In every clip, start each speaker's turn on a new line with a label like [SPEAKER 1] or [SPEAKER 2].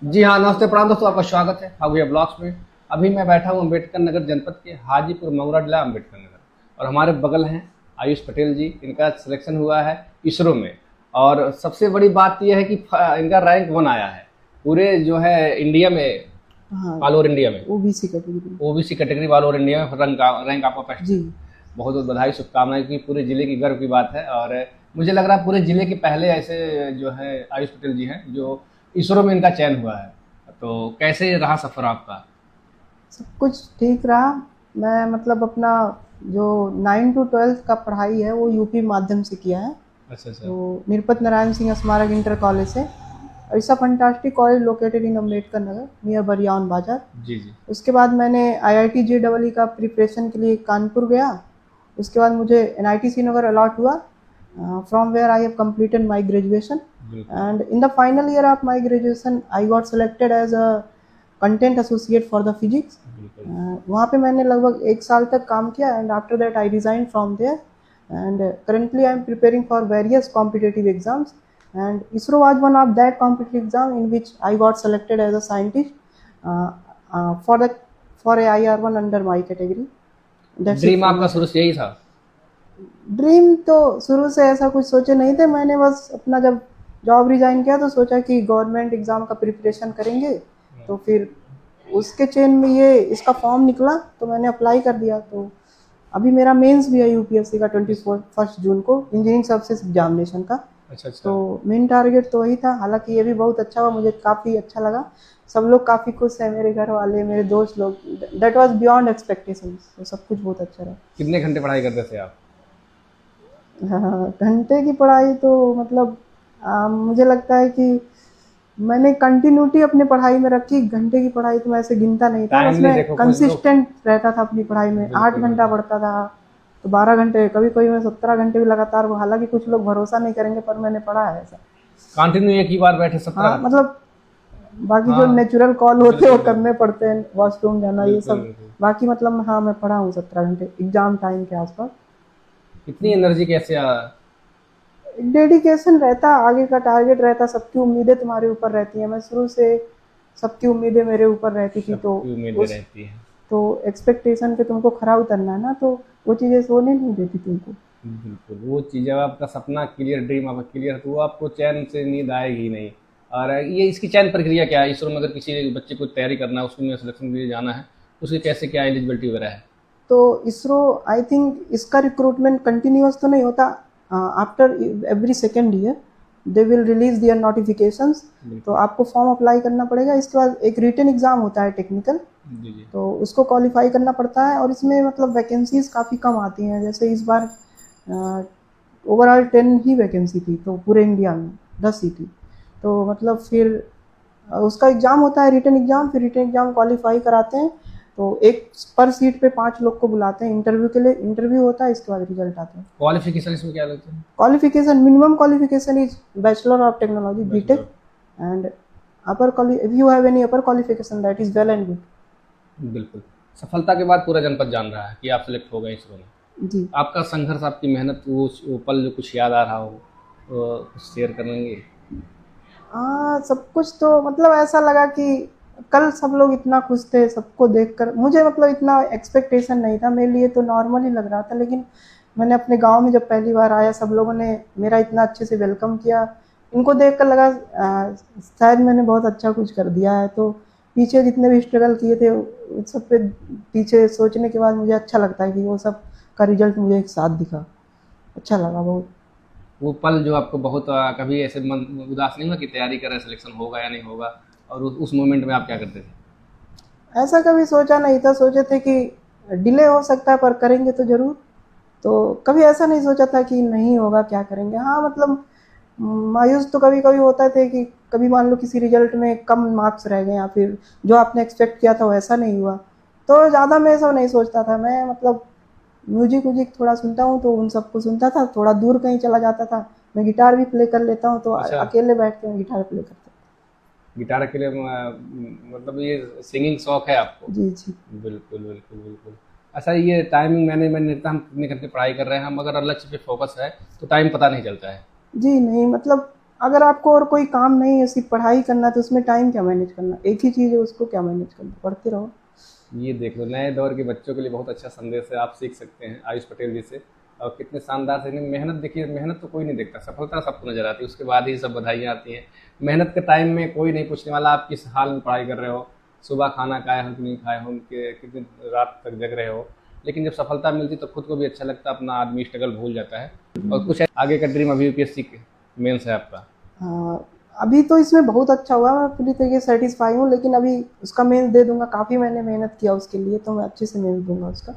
[SPEAKER 1] जी हाँ, नमस्ते प्रणाम दोस्तों, आपका स्वागत है फागुया ब्लॉग्स में। अभी मैं बैठा हूँ अम्बेडकर नगर जनपद के हाजीपुर मऊरा जिला अम्बेडकर नगर, और हमारे बगल हैं आयुष पटेल जी। इनका सिलेक्शन हुआ है इसरो में, और सबसे बड़ी बात यह है कि इनका रैंक 1 आया है पूरे जो है इंडिया में,
[SPEAKER 2] हाँ,
[SPEAKER 1] ऑल ओवर इंडिया में,
[SPEAKER 2] OBC category.
[SPEAKER 1] OBC category all over India में रैंक आपका फर्स्ट
[SPEAKER 2] जी।
[SPEAKER 1] है। बहुत बहुत बधाई, शुभकामनाएं की पूरे जिले की गर्व की बात है। और मुझे लग रहा है पूरे जिले के पहले ऐसे जो है आयुष पटेल जी हैं जो इसरो में इनका चयन हुआ है। तो कैसे रहा सफर आपका?
[SPEAKER 2] सब कुछ ठीक रहा। मैं मतलब अपना जो 9 to 12 का पढ़ाई है वो यूपी माध्यम से किया है।
[SPEAKER 1] अच्छा अच्छा।
[SPEAKER 2] तो निरपत नारायण सिंह स्मारक इंटर कॉलेज से। It's a fantastic college located in Ambedkar Nagar near Bariyan Bazar.
[SPEAKER 1] जी जी।
[SPEAKER 2] उसके बाद मैंने आईआईटी जेईई का प्रिपरेशन के लिए कानपुर गया। उसके बाद मुझे एनआईटी श्रीनगर अलॉट हुआ, from where I have completed my graduation.
[SPEAKER 1] बिल्कुल
[SPEAKER 2] And in the final year of my graduation, I got selected as a content associate for the physics.
[SPEAKER 1] बिल्कुल।
[SPEAKER 2] वहाँ पे मैंने लगभग 1 साल तक काम किया, and after that I resigned from there. And currently I am preparing for various competitive exams. And ISRO was one of that competitive exam in which I got selected as a scientist uh, for the for a IR1 under my category. That's it
[SPEAKER 1] dream
[SPEAKER 2] from
[SPEAKER 1] आपका
[SPEAKER 2] my
[SPEAKER 1] शुरू
[SPEAKER 2] side.
[SPEAKER 1] से यही था?
[SPEAKER 2] Dream तो शुरू से ऐसा कुछ सोचे नहीं थे। मैंने बस अपना जब जॉब रिजाइन किया तो सोचा कि गवर्नमेंट एग्ज़ाम का प्रिपरेशन करेंगे। तो फिर उसके चेन में ये इसका फॉर्म निकला तो मैंने अप्लाई कर दिया। तो अभी मेरा मेंस भी है यूपीएससी का 21 जून को, इंजीनियरिंग सर्विसेज एग्जामिनेशन का।
[SPEAKER 1] अच्छा अच्छा।
[SPEAKER 2] तो मेन टारगेट तो वही था। हालांकि ये भी बहुत अच्छा हुआ, मुझे काफ़ी अच्छा लगा। सब लोग काफ़ी खुश हैं, मेरे घर वाले, मेरे दोस्त लोग। That was beyond expectation. तो सब कुछ बहुत अच्छा रहा।
[SPEAKER 1] कितने घंटे पढ़ाई करते थे आप?
[SPEAKER 2] हाँ, घंटे की पढ़ाई तो मतलब मुझे लगता है कि मैंने कंटिन्यूटी अपनी पढ़ाई में रखी। घंटे की पढ़ाई तो मैं ऐसे गिनता नहीं था,
[SPEAKER 1] टाइम
[SPEAKER 2] बस
[SPEAKER 1] नहीं,
[SPEAKER 2] मैं
[SPEAKER 1] देखो कुछ लोग।
[SPEAKER 2] कंसिस्टेंट रहता था अपनी पढ़ाई में। 8 घंटा
[SPEAKER 1] बिल्कुल
[SPEAKER 2] पढ़ता था, तो 12 घंटे, कभी कभी मैं 17 घंटे भी लगातार। हालांकि कुछ लोग भरोसा नहीं करेंगे पर मैंने पढ़ा है ऐसा।
[SPEAKER 1] कंटिन्यू एक ही बार बैठे 17
[SPEAKER 2] हाँ
[SPEAKER 1] घंटे?
[SPEAKER 2] मतलब बाकी जो
[SPEAKER 1] हाँ
[SPEAKER 2] नेचुरल कॉल होते हैं वो
[SPEAKER 1] बिल्कुल
[SPEAKER 2] करने
[SPEAKER 1] बिल्कुल
[SPEAKER 2] पड़ते हैं, वॉशरूम जाना ये
[SPEAKER 1] बिल्कुल
[SPEAKER 2] सब।
[SPEAKER 1] बिल्कुल।
[SPEAKER 2] बाकी मतलब हाँ, मैं पढ़ा हूँ 17 घंटे एग्जाम टाइम के आसपास।
[SPEAKER 1] इतनी एनर्जी कैसे
[SPEAKER 2] डेडिकेशन रहता, आगे का टारगेट रहता, सबकी उम्मीदें तुम्हारे ऊपर रहती हैं। मैं शुरू से सबकी उम्मीदें मेरे ऊपर रहती थी। तो
[SPEAKER 1] सबकी उम्मीदें
[SPEAKER 2] उस
[SPEAKER 1] रहती हैं?
[SPEAKER 2] तो एक्सपेक्टेशन पे तुमको खरा उतरना है ना, तो वो चीज़ें सोने नहीं देती तुमको।
[SPEAKER 1] बिल्कुल, वो चीज़ जब आपका सपना क्लियर, ड्रीम आपका क्लियर है, तो वो आपको चैन से नींद आएगी ही नहीं। और ये इसकी चयन प्रक्रिया क्या है इसरो में? अगर किसी बच्चे को तैयारी करना है, उसमें सिलेक्शन के लिए जाना है, उसकी कैसे क्या एलिजिबिलिटी वगैरह है?
[SPEAKER 2] तो इसरो, आई थिंक इसका रिक्रूटमेंट कंटिन्यूअस तो नहीं होता। After every second year they will release their notifications. तो
[SPEAKER 1] बिल्कुल।
[SPEAKER 2] आपको फॉर्म अप्लाई करना पड़ेगा। इसके बाद एक रिटन एग्जाम होता है टेक्निकल,
[SPEAKER 1] जी जी।
[SPEAKER 2] तो उसको क्वालिफाई करना पड़ता है। और इसमें मतलब वैकेंसीज काफ़ी कम आती हैं। जैसे इस बार ओवरऑल 10 ही वैकेंसी थी, तो पूरे इंडिया में 10 ही थी। तो मतलब फिर उसका एग्ज़ाम होता है, रिटन एग्ज़ाम। फिर रिटन एग्ज़ाम क्वालिफाई कराते हैं तो एक पर सीट पे 5 लोग को बुलाते हैं इंटरव्यू के लिए। इंटरव्यू होता है, इसके बाद रिजल्ट आता है।
[SPEAKER 1] क्वालिफिकेशन इसमें क्या लगता है?
[SPEAKER 2] Qualification, minimum qualification is bachelor of technology B Tech.
[SPEAKER 1] Bachelor.
[SPEAKER 2] And upper quali if you have any upper qualification that is well and good.
[SPEAKER 1] बिल्कुल। सफलता के बाद पूरा जनपद जान रहा है कि आप सिलेक्ट हो गए इसरो में।
[SPEAKER 2] जी।
[SPEAKER 1] आपका संघर्ष, आपकी मेहनत, वो पल जो कुछ याद आ रहा हो, वो कुछ शेयर करेंगे?
[SPEAKER 2] हाँ, सब कुछ तो मतलब ऐसा लगा कि कल सब लोग इतना खुश थे सबको देखकर। मुझे मतलब इतना एक्सपेक्टेशन नहीं था, मेरे लिए तो नॉर्मल ही लग रहा था। लेकिन मैंने अपने गांव में जब पहली बार आया, सब लोगों ने मेरा इतना अच्छे से वेलकम किया। इनको देखकर लगा शायद मैंने बहुत अच्छा कुछ कर दिया है। तो पीछे जितने भी स्ट्रगल किए थे उस सब पे पीछे सोचने के बाद मुझे अच्छा लगता है कि वो सब का रिजल्ट मुझे एक साथ दिखा। अच्छा लगा बहुत।
[SPEAKER 1] वो पल जो आपको बहुत कभी ऐसे मन उदास नहीं हुआ कि तैयारी कर रहे, सिलेक्शन होगा या नहीं होगा, और उस मोमेंट में आप क्या करते थे?
[SPEAKER 2] ऐसा कभी सोचा नहीं था। सोचे थे कि डिले हो सकता है पर करेंगे तो ज़रूर। तो कभी ऐसा नहीं सोचा था कि नहीं होगा, क्या करेंगे। हाँ मतलब मायूस तो कभी कभी होता थे कि कभी मान लो किसी रिजल्ट में कम मार्क्स रह गए या फिर जो आपने एक्सपेक्ट किया था वैसा नहीं हुआ। तो ज़्यादा मैं सब नहीं सोचता था। मैं मतलब म्यूजिक व्यूजिक थोड़ा सुनता हूँ तो उन सबको सुनता था। थोड़ा दूर कहीं चला जाता था, मैं गिटार भी प्ले कर लेता हूँ, तो
[SPEAKER 1] अच्छा।
[SPEAKER 2] अकेले बैठ के मैं गिटार प्ले करता
[SPEAKER 1] गिटार के लिए मतलब ये सिंगिंग शौक है आपको?
[SPEAKER 2] हूँ। जी जी।
[SPEAKER 1] बिल्कुल बिल्कुल बिल्कुल। अच्छा, ये टाइमिंग मैनेजमेंट नहीं, हम कितने घंटे पढ़ाई कर रहे हैं, हम अगर लक्ष्य पे फोकस है तो टाइम पता नहीं चलता है।
[SPEAKER 2] जी नहीं मतलब अगर आपको और कोई काम नहीं है, सिर्फ पढ़ाई करना, तो उसमें टाइम क्या मैनेज करना, एक ही चीज़ है, उसको क्या मैनेज करना, पढ़ते रहो।
[SPEAKER 1] ये देख लो, नए दौर के बच्चों के लिए बहुत अच्छा संदेश है, आप सीख सकते हैं आयुष पटेल जी से। और कितने शानदार से मेहनत, देखिए मेहनत तो कोई नहीं देखता, सफलता सबको नजर आती है, उसके बाद ही सब बधाइयाँ आती हैं। मेहनत के टाइम में कोई नहीं पूछने वाला आप किस हाल में पढ़ाई कर रहे हो, सुबह खाना खाए हो कि नहीं खाए हो, कितनी रात तक जग रहे हो। लेकिन जब सफलता मिलती तो खुद को भी अच्छा लगता है, अपना आदमी स्ट्रगल भूल जाता है। और कुछ आगे का ड्रीम अभी यूपीएससी के मेंस है आपका?
[SPEAKER 2] हाँ, अभी तो इसमें बहुत अच्छा हुआ, मैं पूरी तरीके से सेटिस्फाई हूँ, लेकिन अभी उसका मेंस दे दूंगा, काफ़ी मैंने मेहनत किया उसके लिए, तो मैं अच्छे से मेंस दूंगा उसका।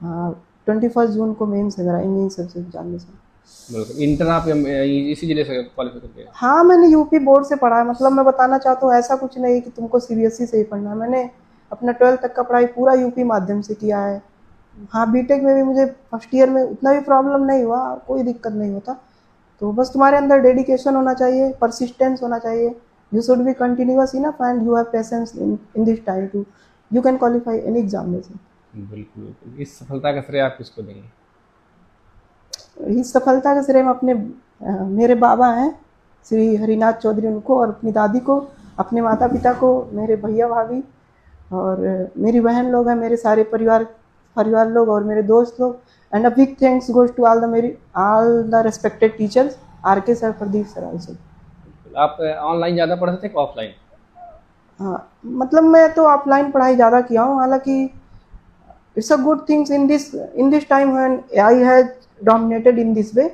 [SPEAKER 2] हाँ, 21 जून को मेंस है मेरा इंजीनियरिंग सर्विसेज एग्जामिनेशन।
[SPEAKER 1] बिल्कुल। इंटर आप इसी जिले से क्वालिफाई करके गए?
[SPEAKER 2] हाँ, मैंने यूपी बोर्ड से पढ़ा है, मतलब मैं बताना चाहता हूँ ऐसा कुछ नहीं कि तुमको सीबीएसई से ही पढ़ना है, मैंने अपना 12th तक का पढ़ाई पूरा यूपी माध्यम से किया है। हाँ, बीटेक में भी मुझे फर्स्ट ईयर में उतना भी प्रॉब्लम नहीं हुआ, कोई दिक्कत नहीं होता। तो बस तुम्हारे अंदर डेडिकेशन होना चाहिए, परसिस्टेंस होना चाहिए, you should be continuous enough and you have patience in this time to you can qualify any examination.
[SPEAKER 1] बिल्कुल बिल्कुल। इस सफलता का श्रेय आप किसको देंगे?
[SPEAKER 2] इस सफलता का श्रेय मैं अपने मेरे बाबा हैं श्री हरिनाथ चौधरी, उनको, और अपनी दादी को, अपने माता पिता को, मेरे भैया भाभी और मेरी बहन लोग हैं, मेरे सारे परिवार लोग और मेरे दोस्त लोग। And a big thanks goes to all the respected teachers, R K sir, Pradeep sir also.
[SPEAKER 1] आप ऑनलाइन ज़्यादा पढ़ते थे कि ऑफलाइन?
[SPEAKER 2] हाँ, मतलब मैं तो ऑफलाइन पढ़ाई ज़्यादा किया हूँ, हालांकि it's a good things in this time when AI has dominated in this way,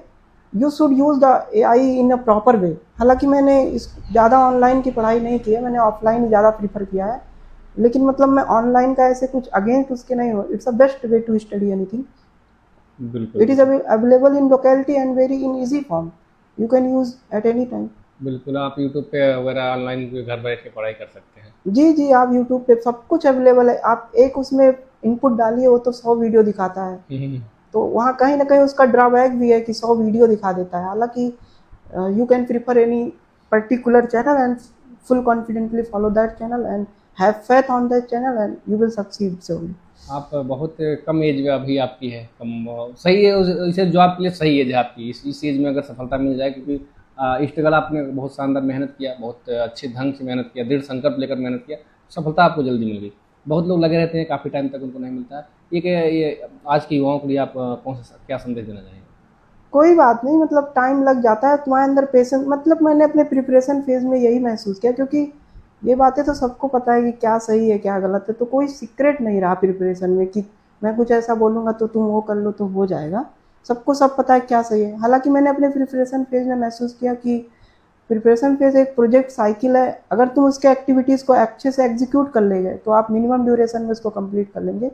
[SPEAKER 2] you should use the AI in a proper way. हालांकि मैंने इस ज़्यादा ऑनलाइन की पढ़ाई नहीं की है, मैंने ऑफलाइन ही ज़्यादा प्रीफर किया है, लेकिन मतलब मैं ऑनलाइन का ऐसे कुछ अगेंस्ट उसके नहीं हो, it's a best way to study anything.
[SPEAKER 1] बिल्कुल
[SPEAKER 2] इट इज़
[SPEAKER 1] बिल्कुल।
[SPEAKER 2] Available in locality and very in easy form, you can use at any time.
[SPEAKER 1] बिल्कुल, आप यूट्यूब पे वगैरह ऑनलाइन घर बैठ के पढ़ाई कर सकते हैं।
[SPEAKER 2] जी जी, आप यूट्यूब पे सब कुछ अवेलेबल है, आप एक उसमें इनपुट डालिए, वो तो 100 वीडियो दिखाता है।
[SPEAKER 1] हम्म,
[SPEAKER 2] तो वहाँ कहीं ना कहीं उसका ड्रॉबैक भी है कि 100 वीडियो दिखा देता है, हालांकि you can prefer any particular channel and full confidently follow that channel and have faith on that channel and you will succeed solely.
[SPEAKER 1] आप बहुत कम एज में अभी आपकी है, कम सही है, इसे जो आपके लिए सही एज है आपकी, इस एज में अगर सफलता मिल जाए, क्योंकि स्ट्रगल आपने बहुत शानदार मेहनत किया, बहुत अच्छे ढंग से मेहनत किया, दृढ़ संकल्प लेकर मेहनत किया, सफलता आपको जल्दी मिल गई। बहुत लोग लगे रहते हैं, काफ़ी टाइम तक उनको नहीं मिलता है। ये आज के युवाओं के लिए आप कौन सा क्या संदेश देना चाहेंगे?
[SPEAKER 2] कोई बात नहीं, मतलब टाइम लग जाता है, तुम्हारे अंदर पेशेंस, मतलब मैंने अपने प्रिपरेशन फेज में यही महसूस किया, क्योंकि ये बातें तो सबको पता है कि क्या सही है क्या गलत है, तो कोई सीक्रेट नहीं रहा प्रिपरेशन में कि मैं कुछ ऐसा बोलूँगा तो तुम वो कर लो तो हो जाएगा, सबको सब पता है क्या सही है। हालांकि मैंने अपने प्रिपरेशन फेज में महसूस किया कि प्रिपरेशन फेज एक प्रोजेक्ट साइकिल है, अगर तुम उसके एक्टिविटीज़ को अच्छे से एग्जीक्यूट कर ले गए तो आप मिनिमम ड्यूरेशन में उसको कंप्लीट कर लेंगे,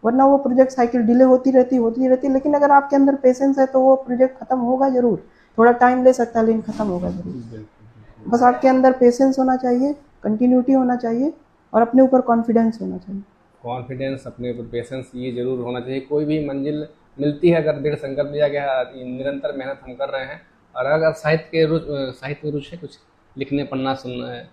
[SPEAKER 2] वरना वो प्रोजेक्ट साइकिल डिले होती रहती, लेकिन अगर आपके अंदर पेशेंस है तो वो प्रोजेक्ट खत्म होगा जरूर, थोड़ा टाइम ले सकता है लेकिन खत्म होगा जरूर।
[SPEAKER 1] बिल्कुल बिल्कुल।
[SPEAKER 2] बस आपके अंदर पेशेंस होना चाहिए, कंटिन्यूटी होना चाहिए और अपने ऊपर कॉन्फिडेंस होना चाहिए।
[SPEAKER 1] कॉन्फिडेंस, अपने ऊपर पेशेंस, ये जरूर होना चाहिए। कोई भी मंजिल मिलती है अगर दृढ़ संकल्प लिया गया, निरंतर मेहनत हम कर रहे हैं। और अगर साहित्य में रुचि है, कुछ लिखने पढ़ना सुनना है?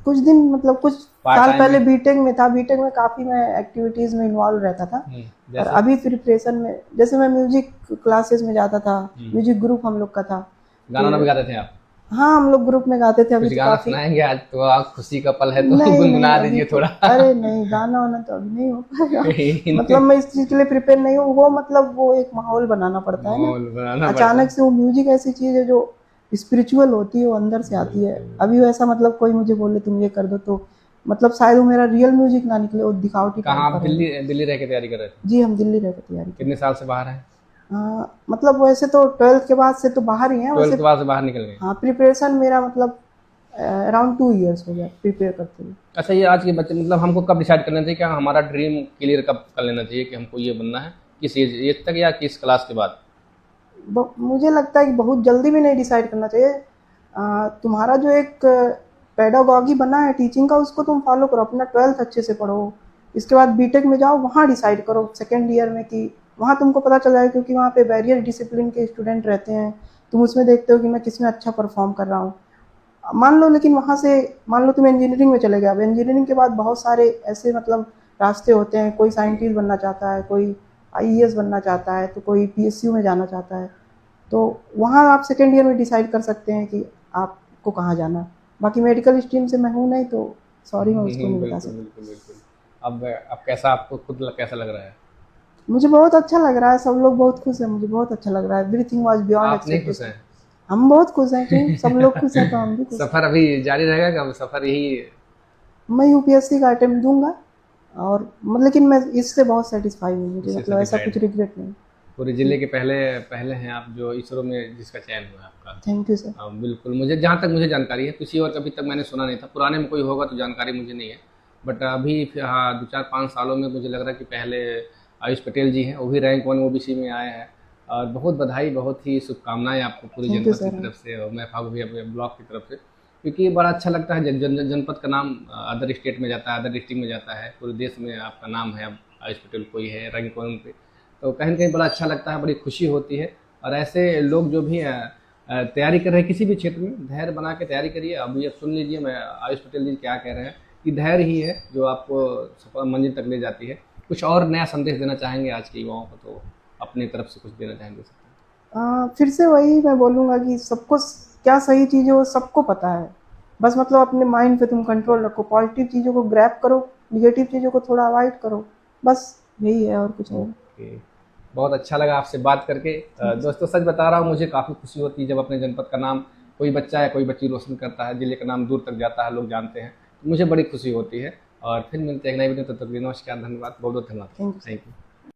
[SPEAKER 2] कुछ दिन, मतलब कुछ
[SPEAKER 1] पार्ट
[SPEAKER 2] साल
[SPEAKER 1] टाइम
[SPEAKER 2] पहले
[SPEAKER 1] में?
[SPEAKER 2] बीटेक में था, बीटेक में काफ़ी मैं एक्टिविटीज़ में इन्वॉल्व रहता था। और
[SPEAKER 1] जैसे
[SPEAKER 2] अभी प्रिपरेशन में जैसे मैं म्यूजिक क्लासेस में जाता था, म्यूजिक ग्रुप हम लोग का था।
[SPEAKER 1] गाना ना भी गाते थे आप?
[SPEAKER 2] हाँ, हम लोग ग्रुप में गाते थे, अभी
[SPEAKER 1] कुछ
[SPEAKER 2] तो
[SPEAKER 1] गाना
[SPEAKER 2] काफ़ी।
[SPEAKER 1] सुनाएंगे आज तो, आप खुशी का पल है तो
[SPEAKER 2] नहीं नहीं,
[SPEAKER 1] गुनगुना
[SPEAKER 2] अभी
[SPEAKER 1] दीजिए
[SPEAKER 2] तो
[SPEAKER 1] थोड़ा।
[SPEAKER 2] अरे नहीं, गाना वाना तो अभी नहीं हो पाएगा। मतलब मैं इस चीज़ के लिए प्रिपेयर नहीं हूँ, वो मतलब वो एक माहौल बनाना पड़ता है ना,
[SPEAKER 1] माहौल बनाना पड़ता
[SPEAKER 2] अचानक
[SPEAKER 1] है।
[SPEAKER 2] से वो म्यूजिक ऐसी चीज़ है जो स्पिरिचुअल होती है, वो अंदर से आती है। अभी वैसा मतलब कोई मुझे बोले तुम ये कर दो तो मतलब शायद वो मेरा रियल म्यूजिक ना निकले, वो दिखावटी
[SPEAKER 1] कहाँ
[SPEAKER 2] टाइप का
[SPEAKER 1] आप
[SPEAKER 2] रहेगा।
[SPEAKER 1] दिल्ली रह के तैयारी कर रहे थे?
[SPEAKER 2] जी, हम दिल्ली रह के तैयारी की।
[SPEAKER 1] कितने साल से बाहर हैं?
[SPEAKER 2] मतलब वैसे तो 12th के बाद से तो बाहर ही हैं
[SPEAKER 1] 12th
[SPEAKER 2] वैसे।
[SPEAKER 1] के बाद से बाहर निकल गए?
[SPEAKER 2] हाँ, प्रिपरेशन मेरा मतलब अराउंड 2 years हो गया प्रिपेयर करते हुए।
[SPEAKER 1] अच्छा, ये आज के बच्चे, मतलब हमको कब डिसाइड करना चाहिए, क्या हमारा ड्रीम क्लियर कब कर लेना चाहिए कि हमको ये बनना है, किस एज तक या किस क्लास के बाद?
[SPEAKER 2] मुझे लगता है कि बहुत जल्दी भी नहीं डिसाइड करना चाहिए। तुम्हारा जो एक पेडागॉगी बना है टीचिंग का, उसको तुम फॉलो करो, अपना 12th अच्छे से पढ़ो, इसके बाद बीटेक में जाओ, वहाँ डिसाइड करो सेकेंड ईयर में कि वहाँ तुमको पता चल जाएगा, क्योंकि वहाँ पे वेरियस डिसिप्लिन के स्टूडेंट रहते हैं, तुम उसमें देखते हो कि मैं किसमें अच्छा परफॉर्म कर रहा हूँ। मान लो, लेकिन वहाँ से मान लो तुम इंजीनियरिंग में चले गए, अब इंजीनियरिंग के बाद बहुत सारे ऐसे मतलब रास्ते होते हैं, कोई साइंटिस्ट बनना चाहता है, कोई आईएएस बनना चाहता है, तो कोई पीएसयू में जाना चाहता है। तो वहाँ आप सेकेंड ईयर में डिसाइड कर सकते हैं कि आपको कहाँ जाना है। बाकी मेडिकल स्ट्रीम से मैं हूँ नहीं, तो सॉरी मैं उसको नहीं बता
[SPEAKER 1] बिल्कुल
[SPEAKER 2] सकती।
[SPEAKER 1] बिल्कुल बिल्कुल। अब कैसा आपको खुद कैसा लग रहा है?
[SPEAKER 2] मुझे बहुत अच्छा लग रहा है, सब लोग बहुत खुश हैं, मुझे बहुत अच्छा लग रहा है। एवरीथिंग वाज बियॉन्ड
[SPEAKER 1] आप नहीं खुश
[SPEAKER 2] एक्सपेक्टेशन।
[SPEAKER 1] हैं?
[SPEAKER 2] हम बहुत खुश हैं, क्यों? सब लोग खुश हैं तो हम भी खुश हैं।
[SPEAKER 1] सफर अभी जारी रहेगा क्या? सफर यही
[SPEAKER 2] मैं यूपीएससी का अटेम्प्ट दूंगा, और मतलब लेकिन मैं इससे बहुत सेटिस्फाई हूँ, मुझे
[SPEAKER 1] इससे
[SPEAKER 2] मतलब ऐसा
[SPEAKER 1] सर्टिफाइड
[SPEAKER 2] कुछ
[SPEAKER 1] है?
[SPEAKER 2] रिग्रेट नहीं।
[SPEAKER 1] पूरे जिले के पहले पहले हैं आप जो इसरो में जिसका चयन हुआ है आपका।
[SPEAKER 2] Thank you sir.
[SPEAKER 1] बिल्कुल, मुझे जहाँ तक मुझे जानकारी है, किसी और अभी तक मैंने सुना नहीं था। पुराने में कोई होगा तो जानकारी मुझे नहीं है, बट अभी हाँ 2-4-5 सालों में मुझे लग रहा है कि पहले आयुष पटेल जी हैं, वो भी रैंक 1 ओबीसी में आए हैं। और बहुत बधाई, बहुत ही शुभकामनाएं आपको पूरी
[SPEAKER 2] थैंक यू
[SPEAKER 1] जनपद की
[SPEAKER 2] सर।
[SPEAKER 1] तरफ से और मैं फागू भैया ब्लॉक की तरफ से, क्योंकि बड़ा अच्छा लगता है जनपद का नाम अदर स्टेट में जाता है, अदर डिस्ट्रिक्ट में जाता है, पूरे देश में आपका नाम है। अब आयुष पटेल कोई है रैंक 1 पे, तो कहीं न कहीं बड़ा अच्छा लगता है, बड़ी खुशी होती है। और ऐसे लोग जो भी तैयारी कर रहे हैं किसी भी क्षेत्र में, धैर्य बना के तैयारी करिए। अभी अब सुन लीजिए मैं आयुष पटेल जी क्या कह रहे हैं कि धैर्य ही है जो आपको सफल मंजिल तक ले जाती है। कुछ और नया संदेश देना चाहेंगे आज के युवाओं को, तो अपनी तरफ से कुछ देना चाहेंगे?
[SPEAKER 2] फिर से वही मैं बोलूँगा कि सबको क्या सही चीज़ है वो सबको पता है। बस मतलब अपने माइंड पे तुम कंट्रोल रखो, पॉजिटिव चीज़ों को ग्रैब करो, निगेटिव चीज़ों को थोड़ा अवॉइड करो, बस यही है और कुछ नहीं।
[SPEAKER 1] ओके, बहुत अच्छा लगा आपसे बात करके। दोस्तों सच बता रहा हूँ, मुझे काफ़ी खुशी होती है जब अपने जनपद का नाम कोई बच्चा या कोई बच्ची रोशन करता है, जिले का नाम दूर तक जाता है, लोग जानते हैं, तो मुझे बड़ी खुशी होती है। और फिर मिलते हैं एक नई वीडियो, तब तक के लिए नमस्कार, धन्यवाद, बहुत बहुत धन्यवाद,
[SPEAKER 2] थैंक यू।
[SPEAKER 1] Thank you.